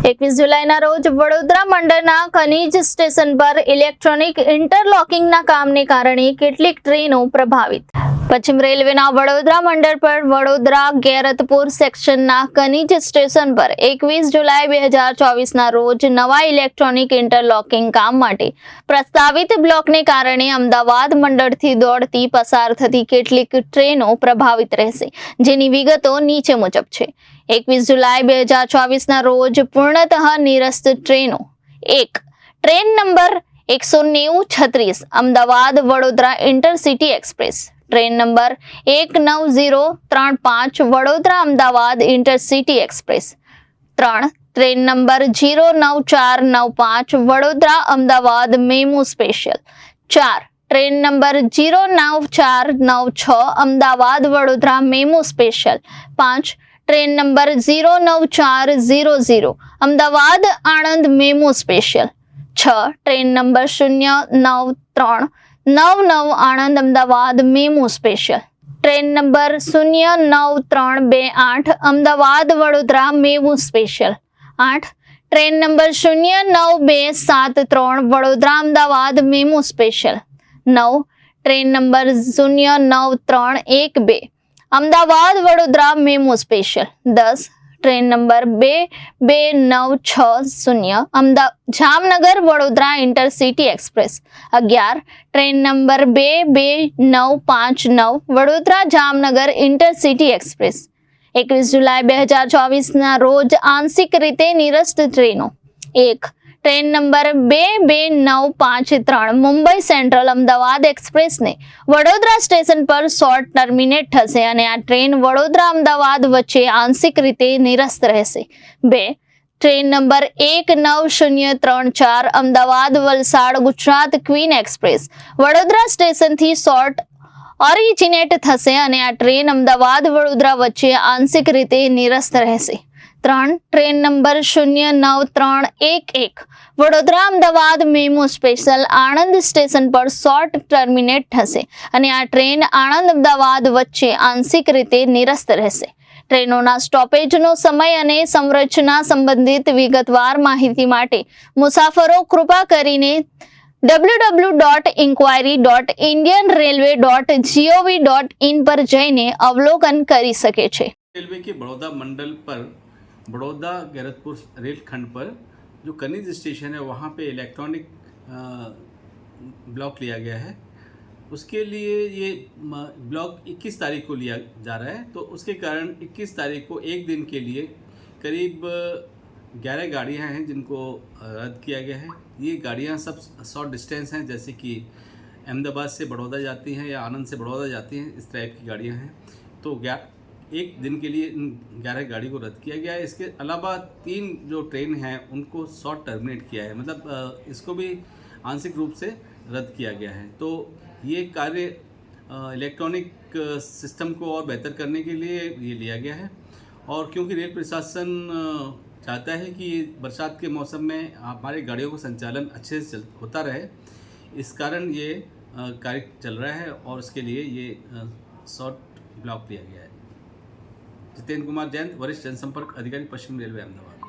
21 જુલાઈના રોજ વડોદરા મંડળના ખનીજ સ્ટેશન પર ઇલેક્ટ્રોનિક ઇન્ટરલોકિંગના કામને કારણે કેટલીક ટ્રેનો પ્રભાવિત. પશ્ચિમ રેલવેના વડોદરા મંડળ પર વડોદરા ગેરતપુર સેક્શનના ખનીજ સ્ટેશન પર 21 જુલાઈ 2024ના રોજ નવા ઇલેક્ટ્રોનિક ઇન્ટરલોકિંગ કામ માટે પ્રસ્તાવિત બ્લોકને કારણે અમદાવાદ મંડળથી દોડતી પસાર થતી કેટલીક ટ્રેનો પ્રભાવિત રહેશે, જેની વિગતો નીચે મુજબ છે. 21 જુલાઈ 2024ના રોજ પૂર્ણતઃ નિરસ્ત ટ્રેનો: 1. Train number 19036 Ahmedabad Vadodara intercity express. Train number 19035 Vadodara Ahmedabad intercity express. 3. Train number 09495 Vadodara Ahmedabad MEMU special. 4. Train number 09496 Ahmedabad Vadodara MEMU special. 5. Train number 09400 Ahmedabad Anand MEMU special. 6. Train number 09399 Anand Ahmedabad MEMU special. Train number 09328 Ahmedabad Vadodara MEMU special. 8. Train number 09273 Vadodara Ahmedabad MEMU special. 9. Train number 09312 Ahmedabad Vadodara MEMU special. 10. Train number 22960 Jamnagar Vadodara intercity express. 11. Train number 22959 Vadodara Jamnagar intercity express. 21 જુલાઈ 2024ના રોજ આંશિક રીતે નિરસ્ત ટ્રેનો: 1. Train number 22953 Mumbai central Ahmedabad એક્સપ્રેસને Vadodara station પર short terminate થશે અને આ ટ્રેન વડોદરા અમદાવાદ વચ્ચે આંશિક રીતે નિરસ્ત રહેશે. 2. Train number 19034 Ahmedabad Valsad Gujarat queen express Vadodara સ્ટેશનથી શોર્ટ ઓરિજિનેટ થશે અને આ ટ્રેન અમદાવાદ વડોદરા વચ્ચે આંશિક રીતે નિરસ્ત રહેશે. 3. Train number 09311 Vadodara Ahmedabad MEMU special Anand station પર શોર્ટ ટર્મિનેટ થશે અને આ ટ્રેન આણંદ અમદાવાદ વચ્ચે આંશિક રીતે નિરસ્ત રહેશે. ટ્રેનોના સ્ટોપેજનો સમય અને સંરચના સંબંધિત વિગતવાર માહિતી માટે મુસાફરો કૃપા કરીને www.inquiry.indianrailway.gov.in પર જઈને અવલોકન કરી શકે છે. रेलवे के बड़ौदा मंडल पर बड़ौदा गैरतपुर रेलखंड पर जो खनिज स्टेशन है वहाँ पे इलेक्ट्रॉनिक ब्लॉक लिया गया है. उसके लिए ये ब्लॉक 21 तारीख को लिया जा रहा है. तो उसके कारण 21 तारीख को एक दिन के लिए करीब 11 गाड़ियाँ हैं जिनको रद्द किया गया है. ये गाड़ियाँ सब शॉर्ट डिस्टेंस हैं, जैसे कि अहमदाबाद से बड़ौदा जाती हैं या आनंद से बड़ौदा जाती हैं, इस टाइप की गाड़ियाँ हैं. तो एक दिन के लिए इन 11 गाड़ी को रद्द किया गया है. इसके अलावा 3 जो ट्रेन हैं उनको शॉर्ट टर्मिनेट किया है, मतलब इसको भी आंशिक रूप से रद्द किया गया है. तो ये कार्य इलेक्ट्रॉनिक सिस्टम को और बेहतर करने के लिए ये लिया गया है. और क्योंकि रेल प्रशासन चाहता है कि बरसात के मौसम में हमारे गाड़ियों का संचालन अच्छे से होता रहे, इस कारण ये कार्य चल रहा है और उसके लिए ये शॉर्ट ब्लॉक लिया गया है. जितेंद्र कुमार जैन, वरिष्ठ जनसंपर्क अधिकारी, पश्चिम रेलवे, अहमदाबाद.